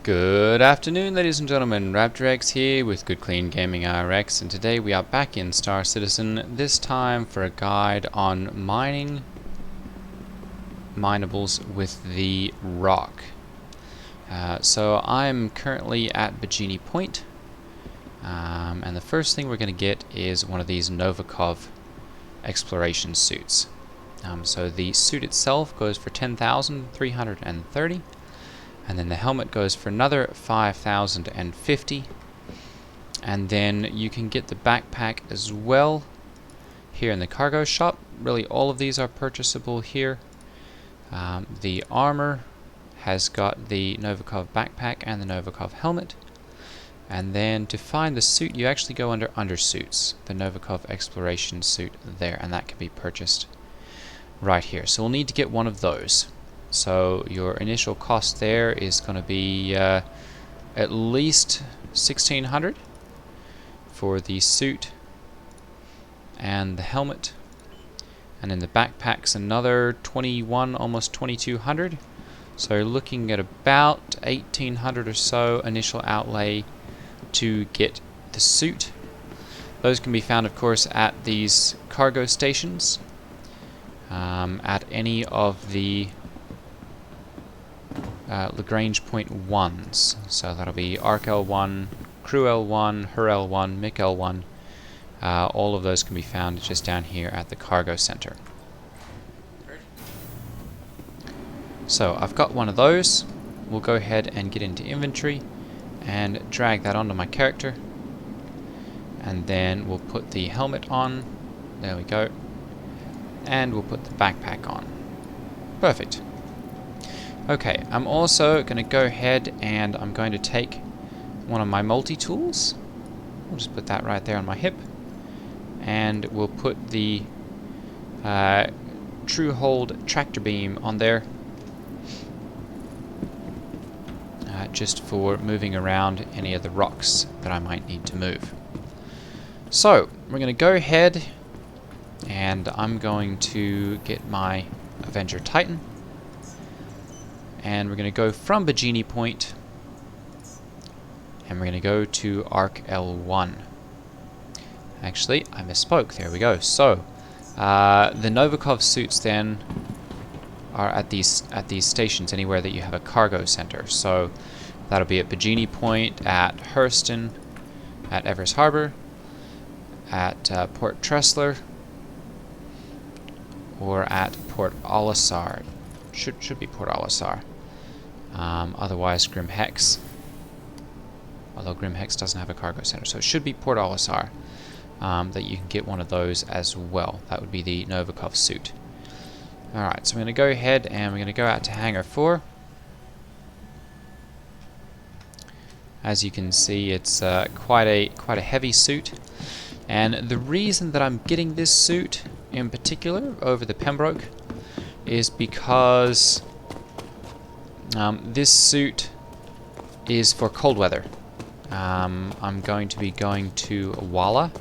Good afternoon, ladies and gentlemen. Raptor here with Good Clean Gaming RX, and today we are back in Star Citizen, this time for a guide on mining minables with the ROC. So I'm currently at Bikini Point, and the first thing we're going to get is one of these Novikov exploration suits. So the suit itself goes for 10,330. And then the helmet goes for another 5,050. And then you can get the backpack as well here in the cargo shop. Really, all of these are purchasable here. The armor has got the Novikov backpack and the Novikov helmet. And then to find the suit, you actually go under undersuits, the Novikov exploration suit there, and that can be purchased right here. So we'll need to get one of those. So your initial cost there is going to be at least 1,600 for the suit and the helmet, and then the backpack's another 21, almost 2,200. So you're looking at about 1,800 or so initial outlay to get the suit. Those can be found, of course, at these cargo stations, at any of the Lagrange point 1s, so that'll be Arc L1, Crew L1, Her L1, Mick L1. All of those can be found just down here at the cargo center. So I've got one of those. We'll go ahead and get into inventory and drag that onto my character, and then we'll put the helmet on. There we go. And we'll put the backpack on. Perfect. Okay, I'm also going to go ahead and I'm going to take one of my multi-tools. We'll just put that right there on my hip. And we'll put the True Hold tractor beam on there. Just for moving around any of the rocks that I might need to move. So, we're going to go ahead and I'm going to get my Avenger Titan. And we're going to go from Bikini Point, and we're going to go to Arc L1. Actually, I misspoke. There we go. So, the Novikov suits then are at these stations anywhere that you have a cargo center. So that'll be at Bikini Point, at Hurston, at Everest Harbor, at Port Tressler, or at Port Olisar. Should be Port Olisar. Otherwise Grim Hex. Although Grim Hex doesn't have a cargo center, so it should be Port Olisar that you can get one of those as well. That would be the Novikov suit. Alright, so I'm going to go ahead and we're going to go out to Hangar 4. As you can see, it's quite a heavy suit. And the reason that I'm getting this suit in particular over the Pembroke is because this suit is for cold weather. I'm going to be going to Walla,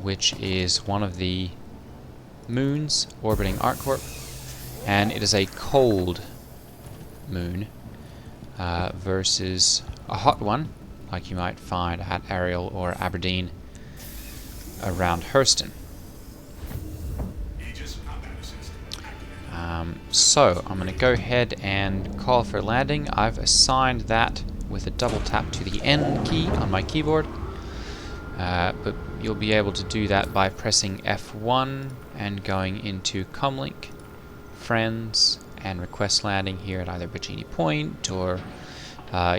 which is one of the moons orbiting ArcCorp, and it is a cold moon versus a hot one like you might find at Ariel or Aberdeen around Hurston. So I'm going to go ahead and call for landing. I've assigned that with a double tap to the N key on my keyboard, but you'll be able to do that by pressing F1 and going into Comlink, Friends, and Request Landing here at either Bikini Point or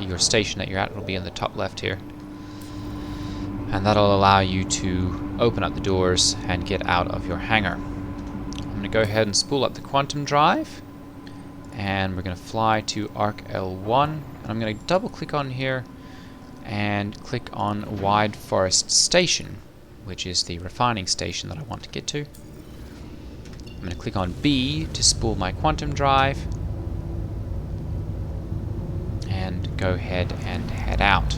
your station that you're at will be in the top left here. And that'll allow you to open up the doors and get out of your hangar. I'm going to go ahead and spool up the quantum drive, and we're going to fly to Arc L1, and I'm going to double click on here and click on Wide Forest Station, which is the refining station that I want to get to. I'm going to click on B to spool my quantum drive and go ahead and head out.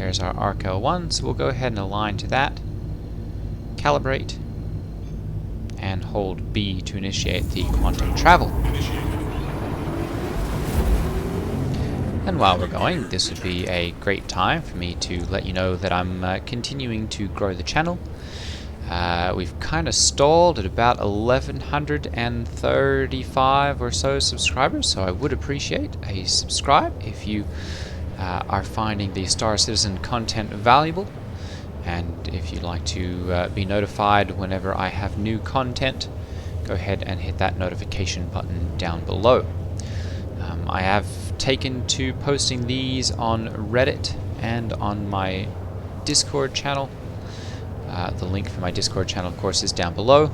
There's our arc L1, so we'll go ahead and align to that, calibrate, and hold B to initiate the quantum travel. And while we're going, this would be a great time for me to let you know that I'm continuing to grow the channel. We've kind of stalled at about 1,135 or so subscribers, so I would appreciate a subscribe if you are finding the Star Citizen content valuable, and if you'd like to be notified whenever I have new content, go ahead and hit that notification button down below. I have taken to posting these on Reddit and on my Discord channel. The link for my Discord channel, of course, is down below.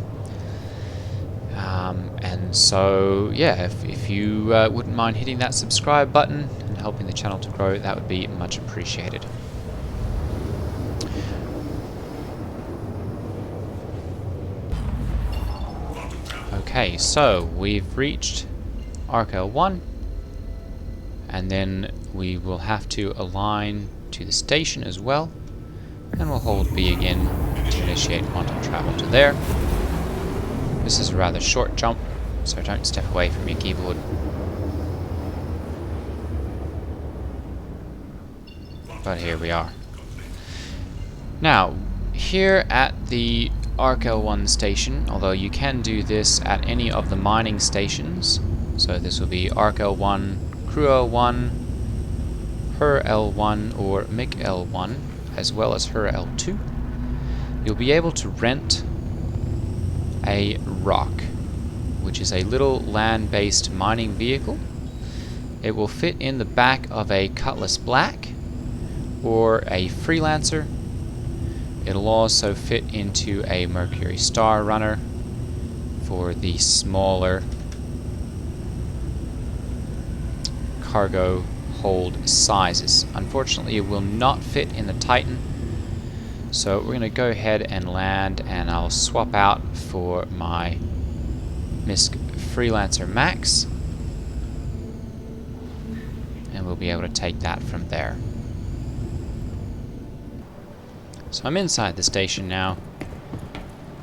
And so, yeah, if you wouldn't mind hitting that subscribe button and helping the channel to grow, that would be much appreciated. Okay, so we've reached Arc L1, and then we will have to align to the station as well, and we'll hold B again to initiate quantum travel to there. This is a rather short jump, so don't step away from your keyboard. But here we are. Now, here at the Arc L1 station, although you can do this at any of the mining stations, so this will be Arc L1, Crew L1, Her L1, or Mick L1, as well as Her L2, you'll be able to rent a ROC, which is a little land-based mining vehicle. It will fit in the back of a Cutlass Black or a Freelancer. It'll also fit into a Mercury Star Runner for the smaller cargo hold sizes. Unfortunately, it will not fit in the Titan, so we're going to go ahead and land, and I'll swap out for my MISC Freelancer Max, and we'll be able to take that from there. So I'm inside the station now.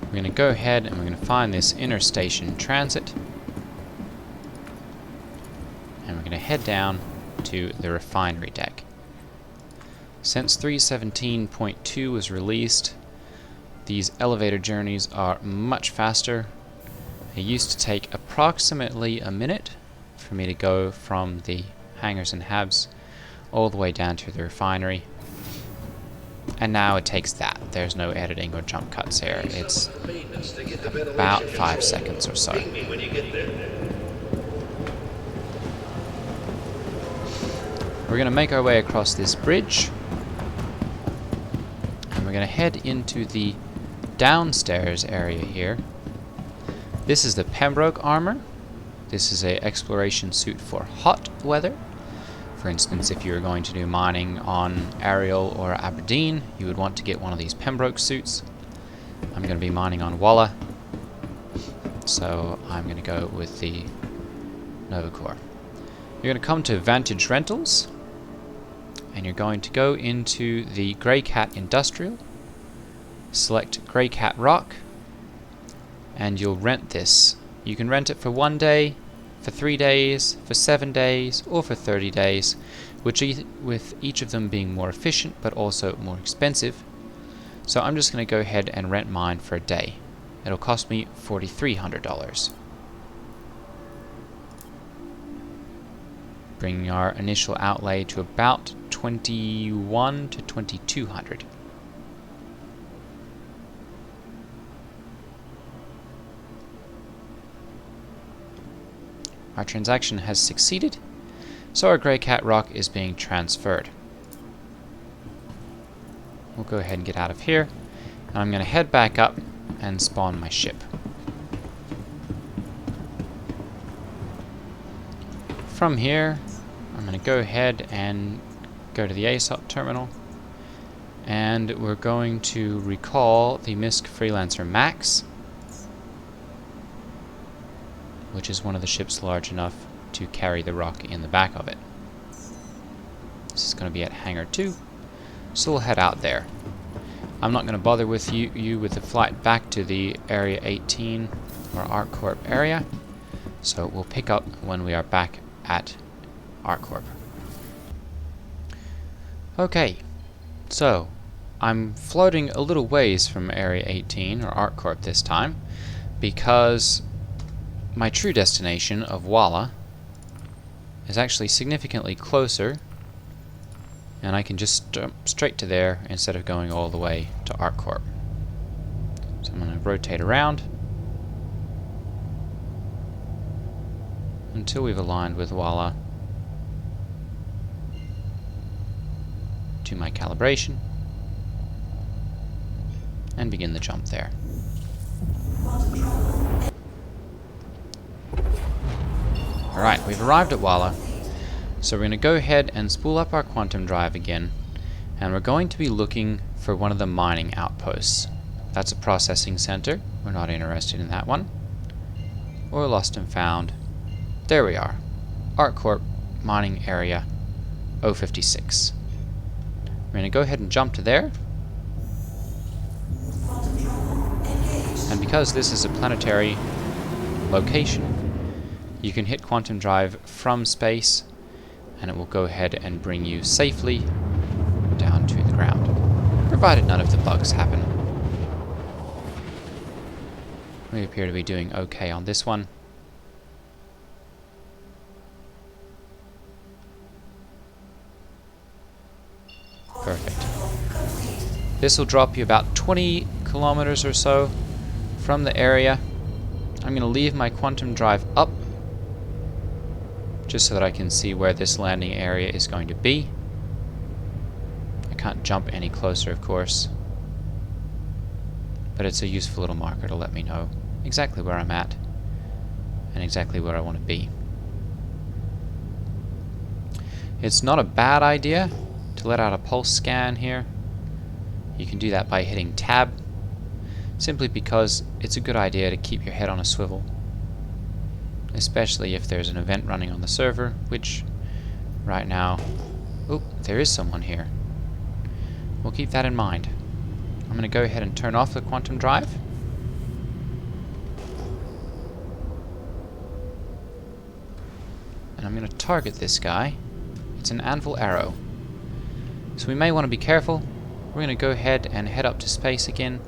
We're going to go ahead and we're going to find this interstation transit, and we're going to head down to the refinery deck. Since 3.17.2 was released, these elevator journeys are much faster. It used to take approximately a minute for me to go from the hangars and habs all the way down to the refinery, and now it takes that. There's no editing or jump cuts here. It's about 5 seconds or so. We're going to make our way across this bridge, and we're going to head into the downstairs area here. This is the Pembroke armor. This is an exploration suit for hot weather. For instance, if you were going to do mining on Ariel or Aberdeen, you would want to get one of these Pembroke suits. I'm going to be mining on Walla, so I'm going to go with the Nova Core. You're going to come to Vantage Rentals, and you're going to go into the Greycat Industrial, select Greycat ROC, and you'll rent this. You can rent it for 1 day, for 3 days, for 7 days, or for 30 days, with each of them being more efficient but also more expensive. So I'm just going to go ahead and rent mine for a day. It'll cost me $4,300. Bringing our initial outlay to about $2,100 to $2,200. Our transaction has succeeded, so our Greycat ROC is being transferred. We'll go ahead and get out of here, and I'm going to head back up and spawn my ship. From here, I'm going to go ahead and go to the ASOP terminal, and we're going to recall the MISC Freelancer Max, which is one of the ships large enough to carry the ROC in the back of it. This is going to be at Hangar 2, So we'll head out there. I'm not going to bother with you with the flight back to the Area 18 or ArcCorp area. So we'll pick up when we are back at ArcCorp. Okay, so I'm floating a little ways from Area 18 or ArcCorp this time because my true destination of Walla is actually significantly closer, and I can just jump straight to there instead of going all the way to ArcCorp. So I'm going to rotate around until we've aligned with Walla to my calibration and begin the jump there. Alright, we've arrived at Walla. So we're going to go ahead and spool up our quantum drive again, and we're going to be looking for one of the mining outposts. That's a processing center. We're not interested in that one. Or lost and found. There we are. ArcCorp mining area 056. We're going to go ahead and jump to there. And because this is a planetary location, you can hit quantum drive from space, and it will go ahead and bring you safely down to the ground, provided none of the bugs happen. We appear to be doing okay on this one. Perfect. This will drop you about 20 kilometers or so from the area. I'm going to leave my quantum drive up just so that I can see where this landing area is going to be. I can't jump any closer, of course, but it's a useful little marker to let me know exactly where I'm at and exactly where I want to be. It's not a bad idea to let out a pulse scan here. You can do that by hitting tab, simply because it's a good idea to keep your head on a swivel, especially if there's an event running on the server, which right now, oh, there is someone here. We'll keep that in mind. I'm going to go ahead and turn off the quantum drive. And I'm going to target this guy. It's an anvil arrow. So we may want to be careful. We're going to go ahead and head up to space again.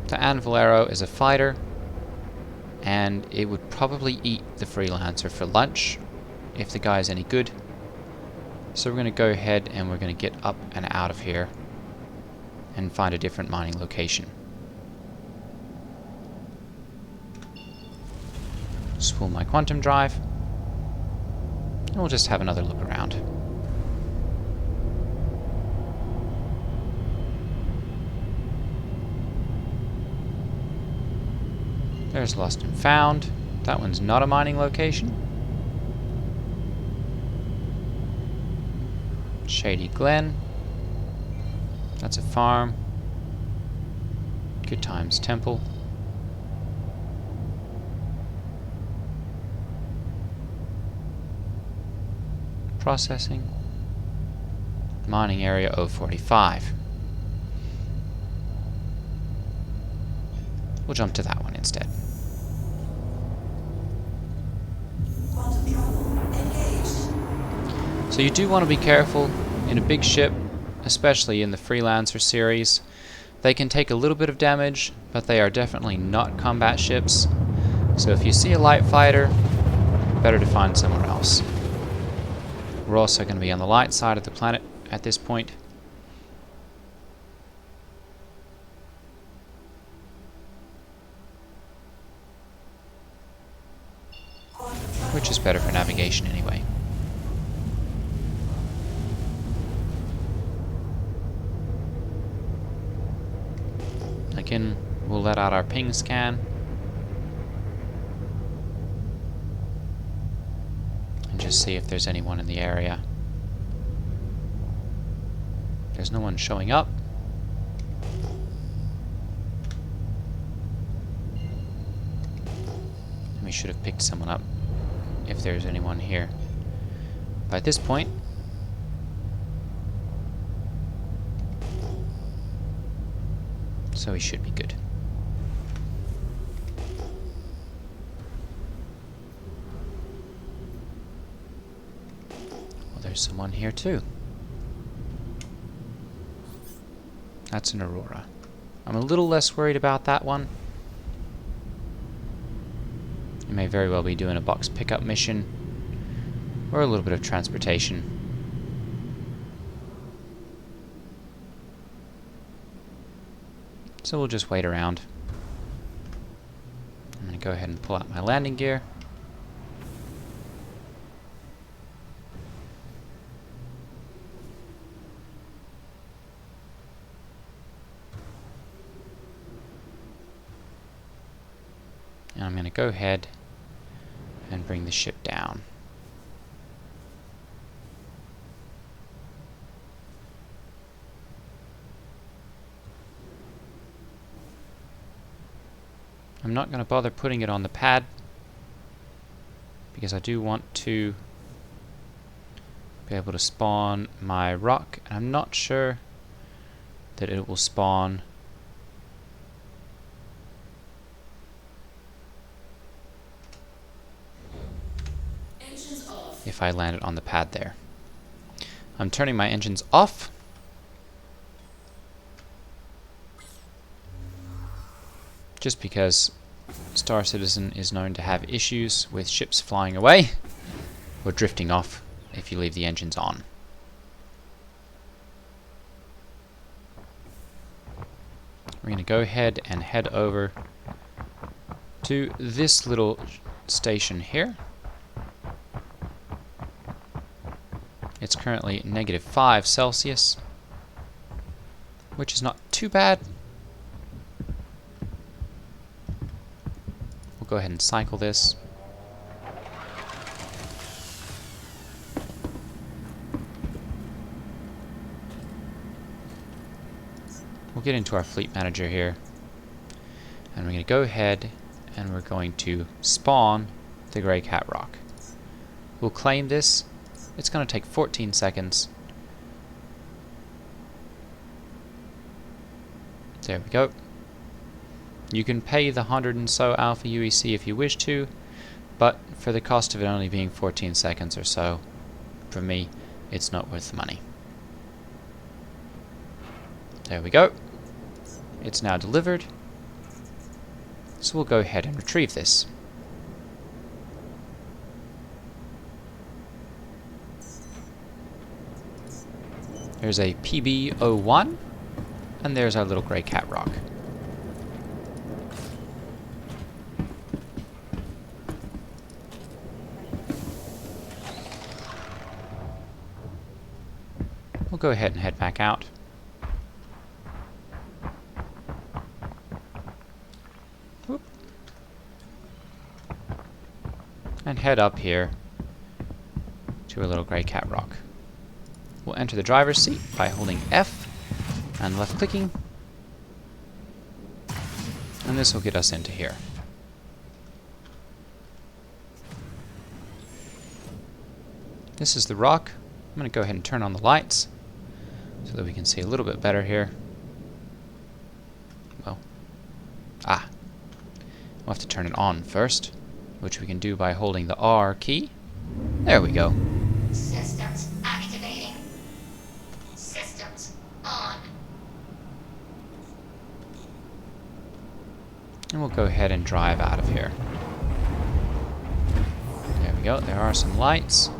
The anvil arrow is a fighter, and it would probably eat the freelancer for lunch if the guy's any good. So we're going to go ahead and we're going to get up and out of here and find a different mining location. Spool my quantum drive, and we'll just have another look around. There's lost and found. That one's not a mining location. Shady Glen. That's a farm. Good Times Temple. Processing. Mining area 045. We'll jump to that one instead. So you do want to be careful in a big ship, especially in the Freelancer series. They can take a little bit of damage, but they are definitely not combat ships. So if you see a light fighter, better to find somewhere else. We're also going to be on the light side of the planet at this point. Which is better for navigation anyway. Again, we'll let out our ping scan. And just see if there's anyone in the area. There's no one showing up. And we should have picked someone up if there's anyone here. By this point, So we should be good. Well, there's someone here too. That's an Aurora. I'm a little less worried about that one. You may very well be doing a box pickup mission or a little bit of transportation. So we'll just wait around. I'm going to go ahead and pull out my landing gear. And I'm going to go ahead and bring the ship down. I'm not going to bother putting it on the pad because I do want to be able to spawn my rock, and I'm not sure that it will spawn if I land it on the pad there. I'm turning my engines off. Just because Star Citizen is known to have issues with ships flying away or drifting off if you leave the engines on. We're going to go ahead and head over to this little station here. It's currently -5 Celsius, which is not too bad. We'll go ahead and cycle this. We'll get into our fleet manager here, and we're going to go ahead and we're going to spawn the Greycat ROC. We'll claim this. It's going to take 14 seconds. There we go. You can pay the 100 and so Alpha UEC if you wish to, but for the cost of it only being 14 seconds or so, for me, it's not worth the money. There we go. It's now delivered. So we'll go ahead and retrieve this. There's a PB01, and there's our little Greycat ROC. We'll go ahead and head back out. Whoop. And head up here to a little Greycat ROC. We'll enter the driver's seat by holding F and left clicking, and this will get us into here. This is the ROC. I'm going to go ahead and turn on the lights so that we can see a little bit better here. Well, we'll have to turn it on first, which we can do by holding the R key. There we go. Systems activating. Systems on. And we'll go ahead and drive out of here. There we go. There are some lights.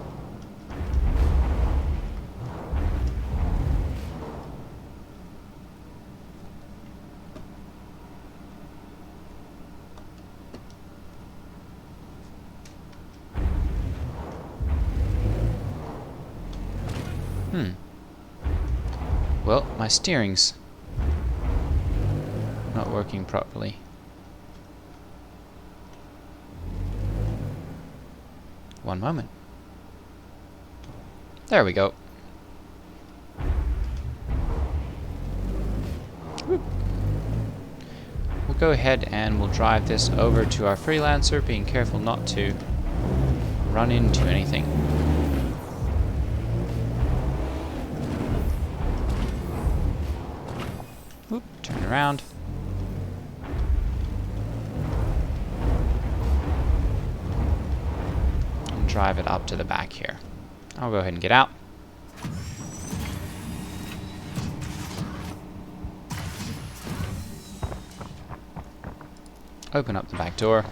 Well, my steering's not working properly. One moment. There we go. Whoop. We'll go ahead and we'll drive this over to our freelancer, being careful not to run into anything. Whoop, turn around. drive it up to the back here. I'll go ahead and get out. Open up the back door.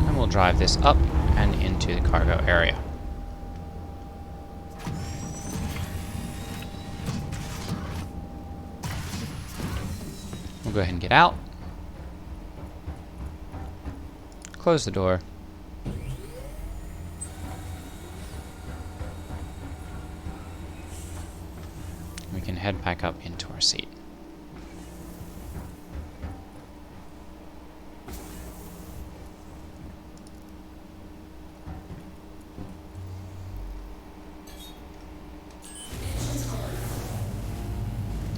And we'll drive this up and into the cargo area. We'll go ahead and get out. Close the door. We can head back up into our seat.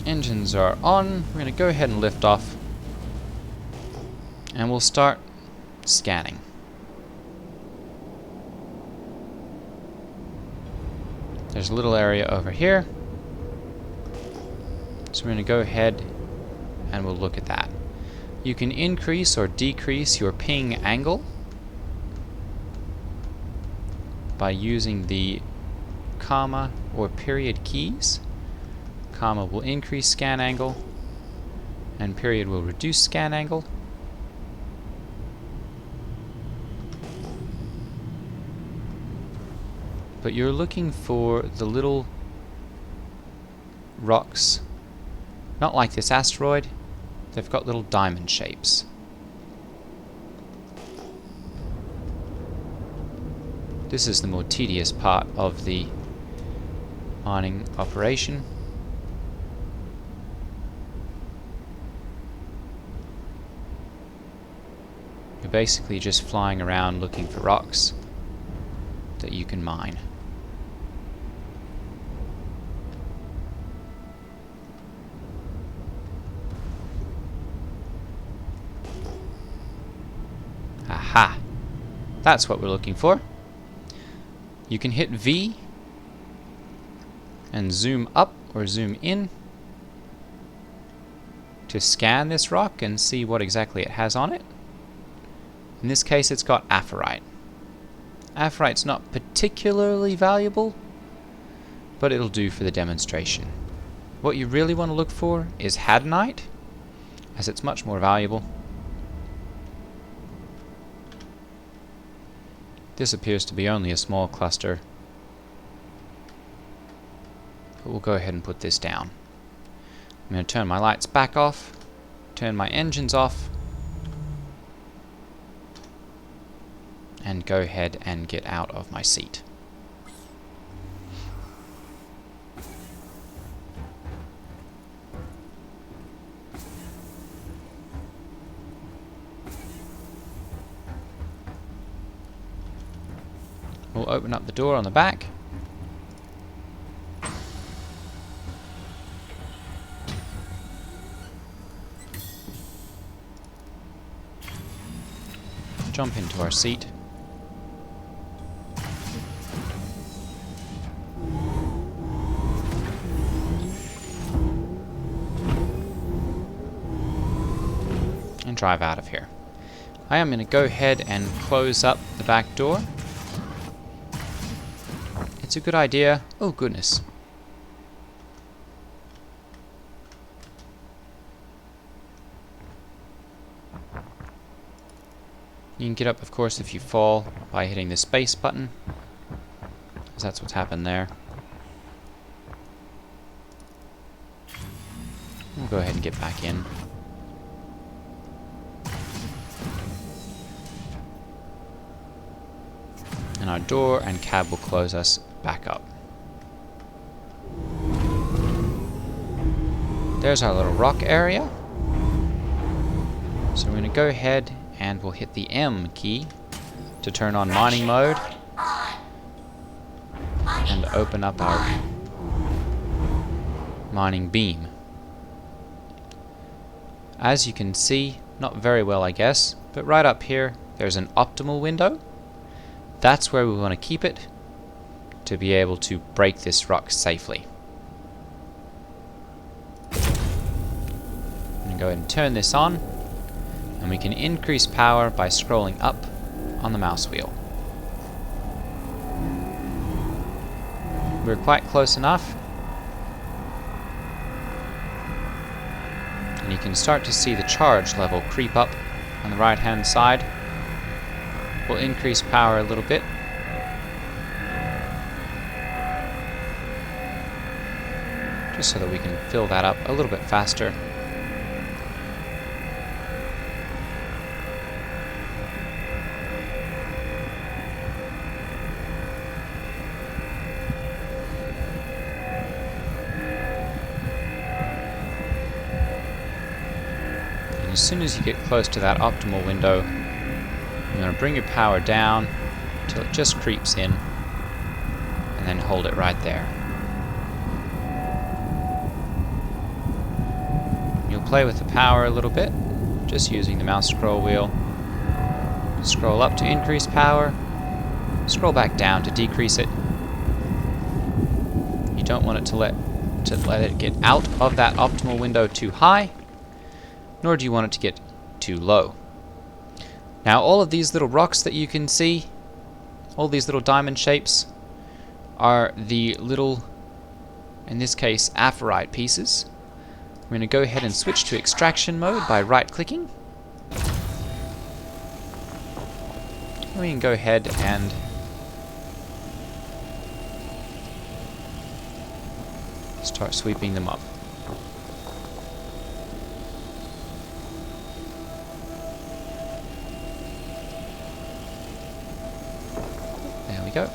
Engines are on. We're going to go ahead and lift off. And we'll start scanning. There's a little area over here. So we're going to go ahead and we'll look at that. You can increase or decrease your ping angle by using the comma or period keys. Comma will increase scan angle, and period will reduce scan angle. But you're looking for the little rocks, not like this asteroid. They've got little diamond shapes. This is the more tedious part of the mining operation. You're basically just flying around looking for rocks that you can mine. Aha! That's what we're looking for. You can hit V and zoom up or zoom in to scan this rock and see what exactly it has on it. In this case, it's got aphrite. Aphrite's not particularly valuable, but it'll do for the demonstration. What you really want to look for is hadenite, as it's much more valuable. This appears to be only a small cluster, but we'll go ahead and put this down. I'm going to turn my lights back off, turn my engines off, and go ahead and get out of my seat. We'll open up the door on the back. Jump into our seat. And drive out of here. I am going to go ahead and close up the back door. It's a good idea. Oh goodness. You can get up, of course, if you fall by hitting the space button, because that's what's happened there. We'll go ahead and get back in. And our door and cab will close us back up. There's our little rock area. So we're going to go ahead and we'll hit the M key to turn on mining mode and open up our mining beam. As you can see, not very well I guess, But right up here, there's an optimal window. That's where we want to keep it to be able to break this rock safely. I'm going to go ahead and turn this on, and we can increase power by scrolling up on the mouse wheel. We're quite close enough, and you can start to see the charge level creep up on the right hand side. We'll increase power a little bit. Just so that we can fill that up a little bit faster. And as soon as you get close to that optimal window, you're going to bring your power down until it just creeps in, and then hold it right there. You'll play with the power a little bit, just using the mouse scroll wheel. Scroll up to increase power, scroll back down to decrease it. You don't want it to let it get out of that optimal window too high, nor do you want it to get too low. Now all of these little rocks that you can see, all these little diamond shapes, are the little, in this case, aphrite pieces. We're going to go ahead and switch to extraction mode by right-clicking. And we can go ahead and start sweeping them up. There we go.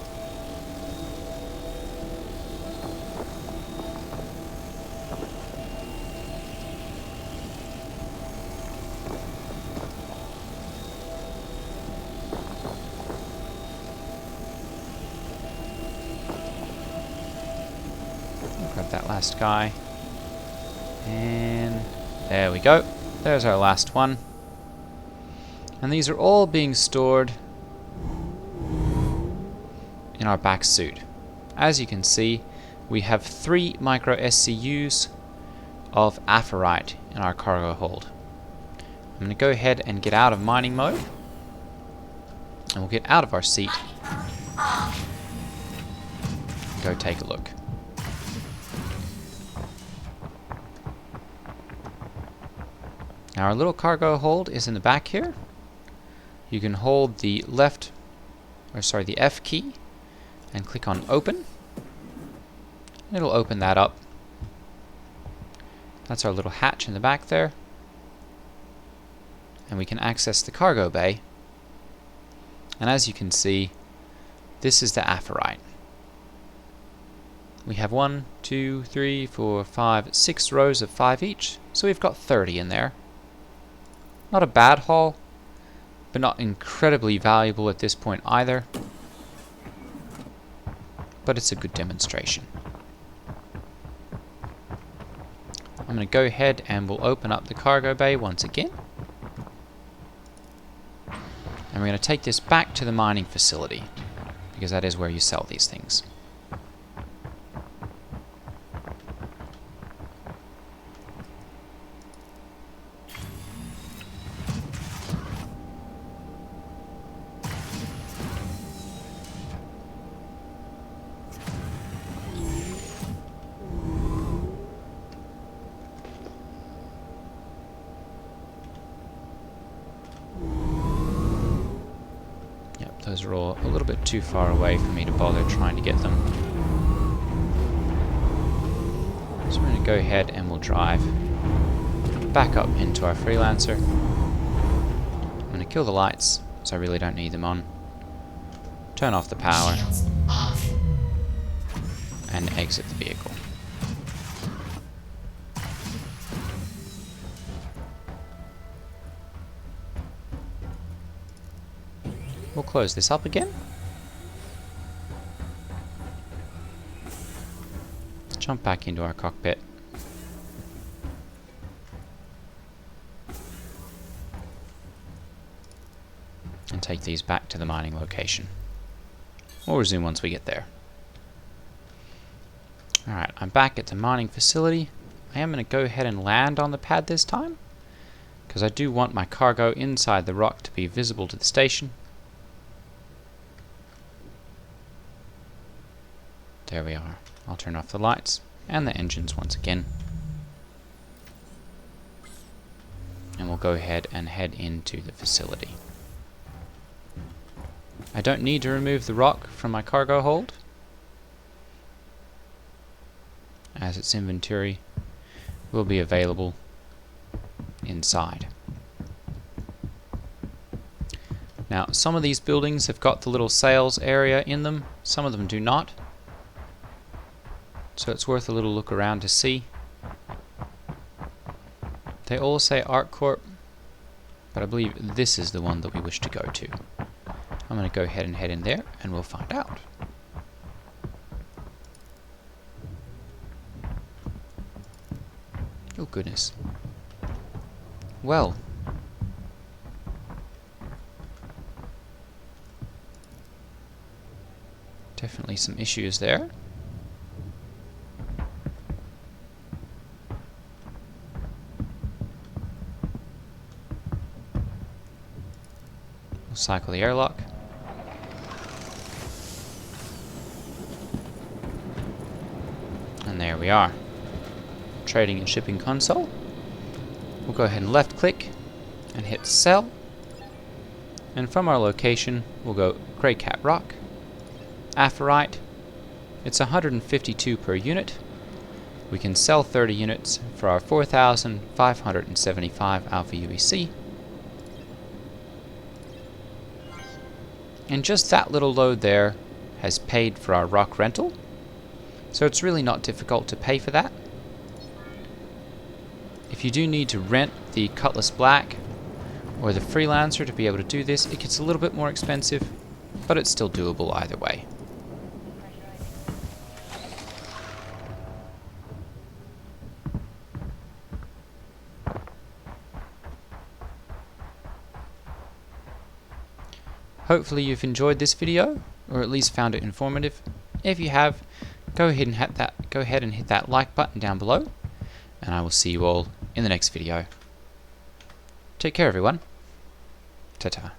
Grab that last guy. And there we go. There's our last one. And these are all being stored in our back suit. As you can see, we have 3 micro SCUs of aphrite in our cargo hold. I'm going to go ahead and get out of mining mode, and we'll get out of our seat. Go take a look. Now our little cargo hold is in the back here. You can hold the the F key and click on open. It'll open that up. That's our little hatch in the back there. And we can access the cargo bay. And as you can see, this is the aphrite. We have 1, 2, 3, 4, 5, 6 rows of 5 each, so we've got 30 in there. Not a bad haul, but not incredibly valuable at this point either. But it's a good demonstration. I'm going to go ahead and we'll open up the cargo bay once again. And we're going to take this back to the mining facility, because that is where you sell these things. Those are all a little bit too far away for me to bother trying to get them. So we're going to go ahead and we'll drive back up into our freelancer. I'm going to kill the lights, so I really don't need them on. Turn off the power. And exit the vehicle. We'll close this up again. Let's jump back into our cockpit. take these back to the mining location. We'll resume once we get there. Alright, I'm back at the mining facility. I am going to go ahead and land on the pad this time, because I do want my cargo inside the rock to be visible to the station. There we are. I'll turn off the lights and the engines once again. And we'll go ahead and head into the facility. I don't need to remove the rock from my cargo hold, as its inventory will be available inside. Now, some of these buildings have got the little sales area in them, some of them do not. So it's worth a little look around to see. They all say Arc Corp, but I believe this is the one that we wish to go to. I'm going to go ahead and head in there and we'll find out. Oh goodness. Well. Definitely some issues there. We'll cycle the airlock. And there we are. Trading and shipping console. We'll go ahead and left click and hit sell. And from our location, we'll go Greycat ROC. Aphorite. It's 152 per unit. We can sell 30 units for our 4,575 Alpha UEC. And just that little load there has paid for our rock rental. So it's really not difficult to pay for that. If you do need to rent the Cutlass Black or the Freelancer to be able to do this, it gets a little bit more expensive, but it's still doable either way. Hopefully you've enjoyed this video, or at least found it informative. If you have, go ahead and hit that like button down below, and I will see you all in the next video. Take care everyone. Ta-ta.